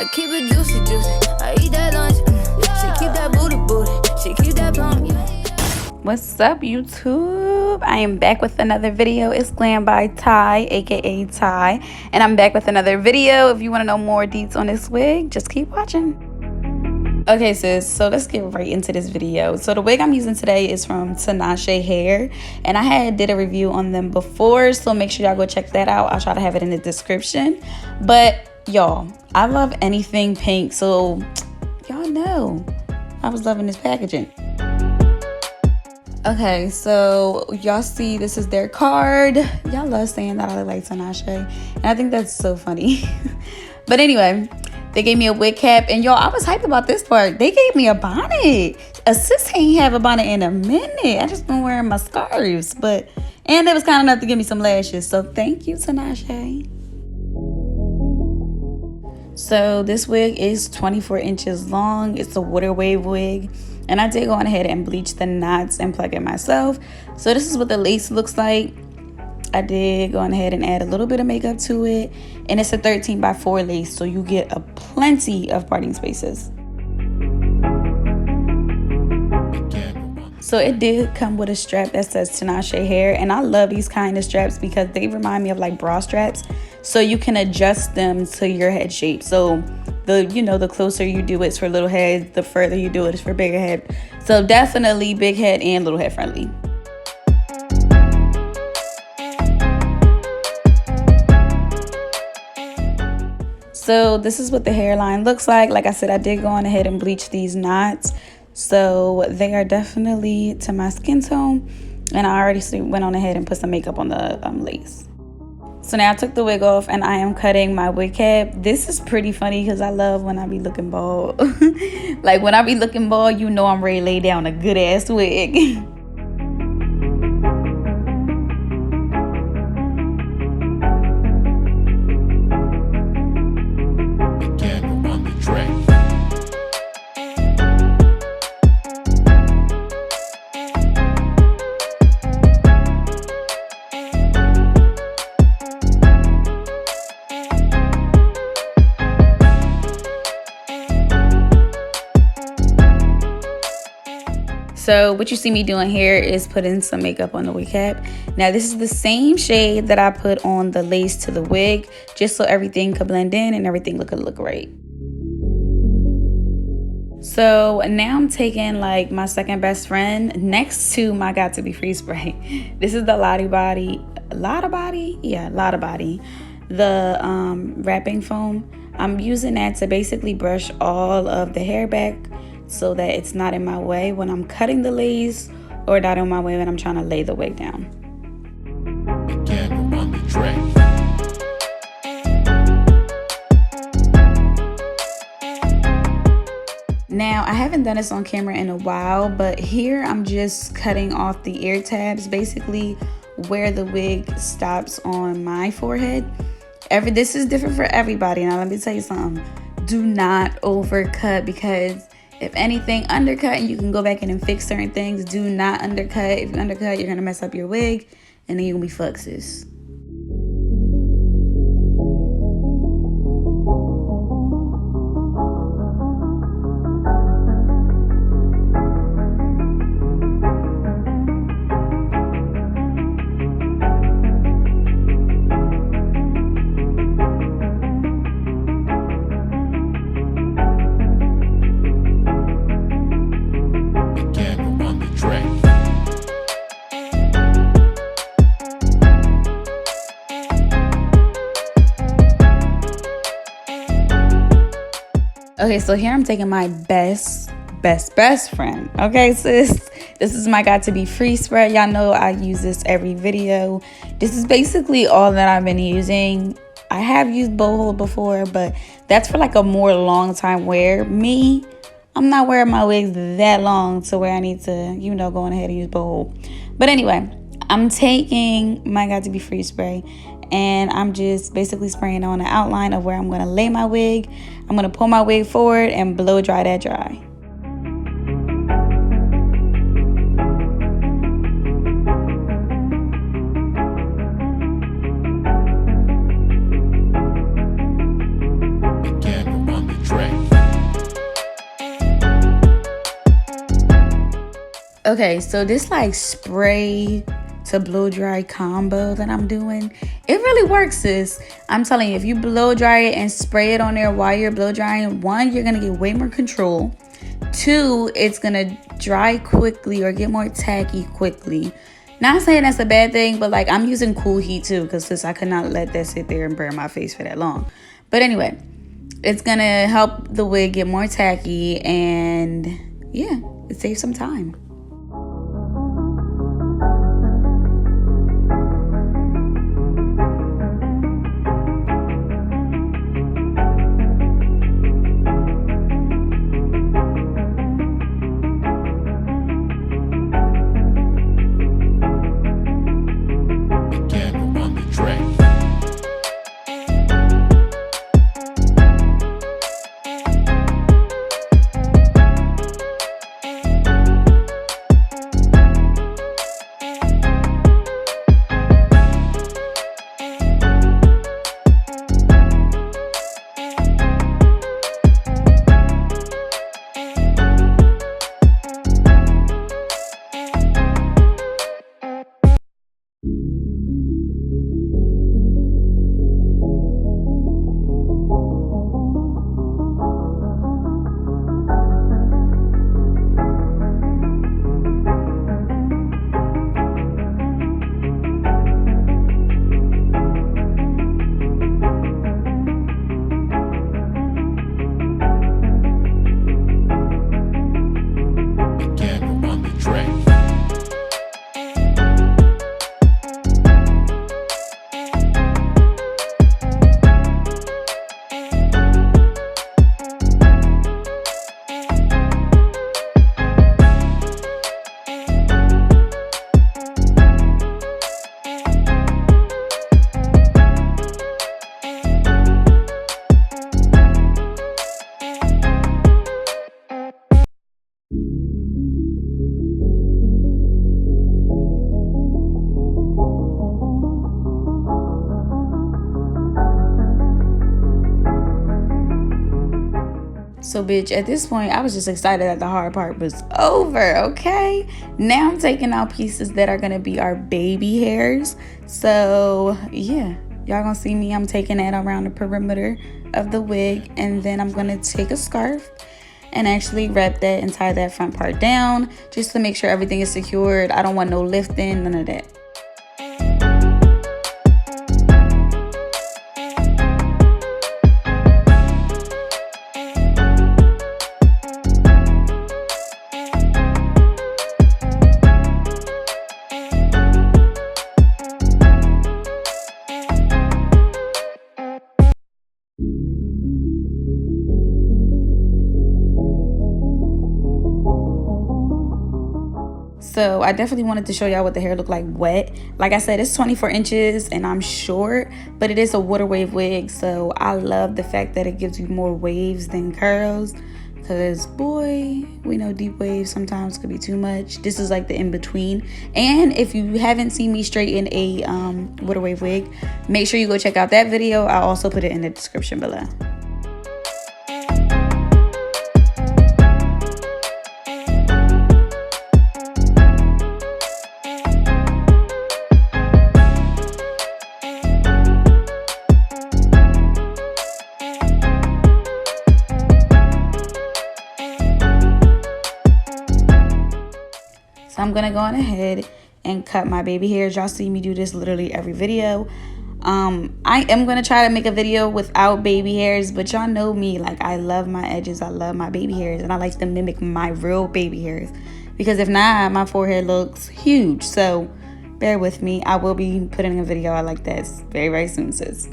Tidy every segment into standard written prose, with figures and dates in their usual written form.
I keep it juicy, juicy. I eat that lunch. She keep that booty, booty. She keep that plump. What's up, YouTube? I am back with another video. It's glambytai, aka Ty, and I'm back with another video. If you want to know more deets on this wig, just keep watching. Okay, sis, so let's get right into this video. So the wig I'm using today is from Tinashe Hair, and I did a review on them before, so make sure y'all go check that out. I'll try to have it in the description. But y'all, I love anything pink, so y'all know I was loving this packaging. Okay, so y'all see this is their card. Y'all love saying that I look like Tinashe, and I think that's so funny. But anyway, they gave me a wig cap, and y'all, I was hyped about this part. They gave me a bonnet. A sis ain't have a bonnet in a minute. I just been wearing my scarves, and it was kind enough to give me some lashes. So thank you, Tinashe. So this wig is 24 inches long. It's a WaterWave wig, and I did go on ahead and bleach the knots and plug it myself. So this is what the lace looks like. I did go on ahead and add a little bit of makeup to it, and it's a 13x4 lace, so you get a plenty of parting spaces. So it did come with a strap that says Tinashe Hair, and I love these kind of straps because they remind me of like bra straps, so you can adjust them to your head shape. So the closer you do it for little heads, the further you do it is for bigger head. So definitely big head and little head friendly. So this is what the hairline looks like. Like I said, I did go on ahead and bleach these knots, so they are definitely to my skin tone, and I already went on ahead and put some makeup on the lace. So now I took the wig off, and I am cutting my wig cap. This is pretty funny because I love when I be looking bald. Like when I be looking bald, you know I'm ready to lay down a good ass wig. So what you see me doing here is putting some makeup on the wig cap. Now this is the same shade that I put on the lace to the wig, just so everything could blend in and everything look right. So now I'm taking like my second best friend next to my Got To Be Free spray. This is the Lotta Body, the wrapping foam. I'm using that to basically brush all of the hair back, so that it's not in my way when I'm cutting the lace, or not in my way when I'm trying to lay the wig down. Now, I haven't done this on camera in a while, but here I'm just cutting off the ear tabs, basically where the wig stops on my forehead. This is different for everybody. Now, let me tell you something. Do not overcut, because if anything, undercut, and you can go back in and fix certain things. Do not undercut. If you undercut, you're going to mess up your wig, and then you're going to be fucked, sis. Okay, so here I'm taking my best friend. Okay, sis, this is my Got To Be Free spray. Y'all know I use this every video. This is basically all that I've been using. I have used boho before, but that's for like a more long time wear. Me, I'm not wearing my wigs that long to where I need to, go on ahead and use boho. But anyway, I'm taking my Got To Be Free spray, and I'm just basically spraying on the outline of where I'm going to lay my wig. I'm going to pull my wig forward and blow dry that dry. Okay, so this like spray to blow dry combo that I'm doing, it really works, sis. I'm telling you, if you blow dry it and spray it on there while you're blow drying, one, you're gonna get way more control. Two, it's gonna dry quickly or get more tacky quickly. Not saying that's a bad thing, but like I'm using cool heat too, because sis, I could not let that sit there and burn my face for that long. But anyway, it's gonna help the wig get more tacky, and yeah, it saves some time. So bitch, at this point, I was just excited that the hard part was over, okay? Now I'm taking out pieces that are gonna be our baby hairs. So yeah, y'all gonna see me, I'm taking that around the perimeter of the wig, and then I'm gonna take a scarf and actually wrap that and tie that front part down just to make sure everything is secured. I don't want no lifting, none of that. So I definitely wanted to show y'all what the hair looked like wet. Like I said, it's 24 inches and I'm short, but it is a WaterWave wig. So I love the fact that it gives you more waves than curls. Because boy, we know deep waves sometimes could be too much. This is like the in-between. And if you haven't seen me straighten a WaterWave wig, make sure you go check out that video. I'll also put it in the description below. So I'm gonna go on ahead and cut my baby hairs. Y'all see me do this literally every video. I am gonna try to make a video without baby hairs, but y'all know me, like I love my edges, I love my baby hairs, and I like to mimic my real baby hairs, because if not, my forehead looks huge. So bear with me, I will be putting a video out like this very, very soon, sis.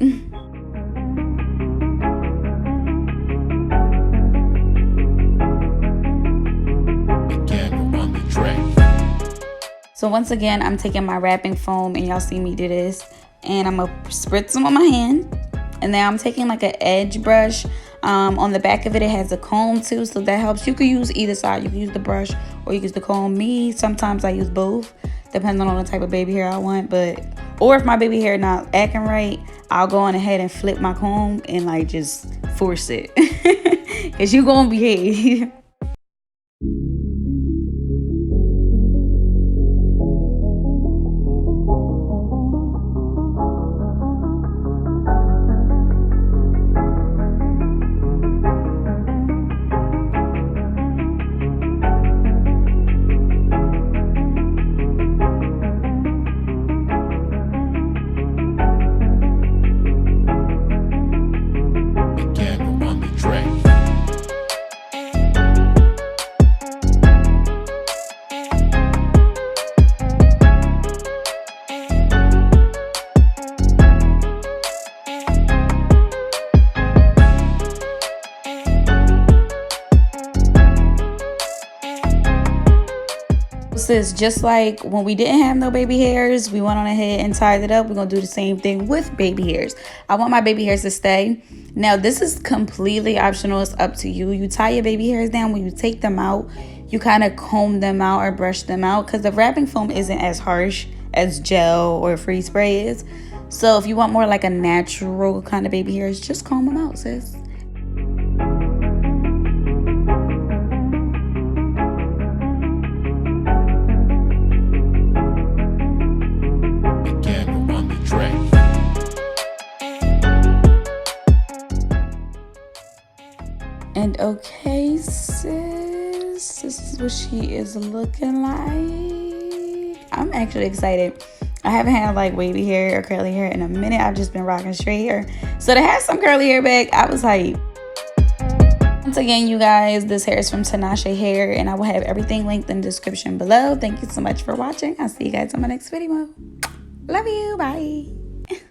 So once again, I'm taking my wrapping foam, and y'all see me do this, and I'm gonna spritz them on my hand. And then I'm taking like an edge brush. On the back of it, it has a comb too, so that helps. You could use either side. You can use the brush or you use the comb. Me, sometimes I use both, depending on the type of baby hair I want. Or if my baby hair not acting right, I'll go on ahead and flip my comb and like just force it, cause you gonna behave. sis, just like when we didn't have no baby hairs, we went on ahead and tied it up. We're gonna do the same thing with baby hairs. I want my baby hairs to stay. Now this is completely optional, it's up to you. You tie your baby hairs down. When you take them out, you kind of comb them out or brush them out, because the wrapping foam isn't as harsh as gel or freeze spray is. So if you want more like a natural kind of baby hairs, just comb them out, sis. And okay, sis, this is what she is looking like. I'm actually excited. I haven't had like wavy hair or curly hair in a minute. I've just been rocking straight hair. So to have some curly hair back, I was hyped. Once again, you guys, this hair is from Tinashe Hair, and I will have everything linked in the description below. Thank you so much for watching. I'll see you guys on my next video. Love you. Bye.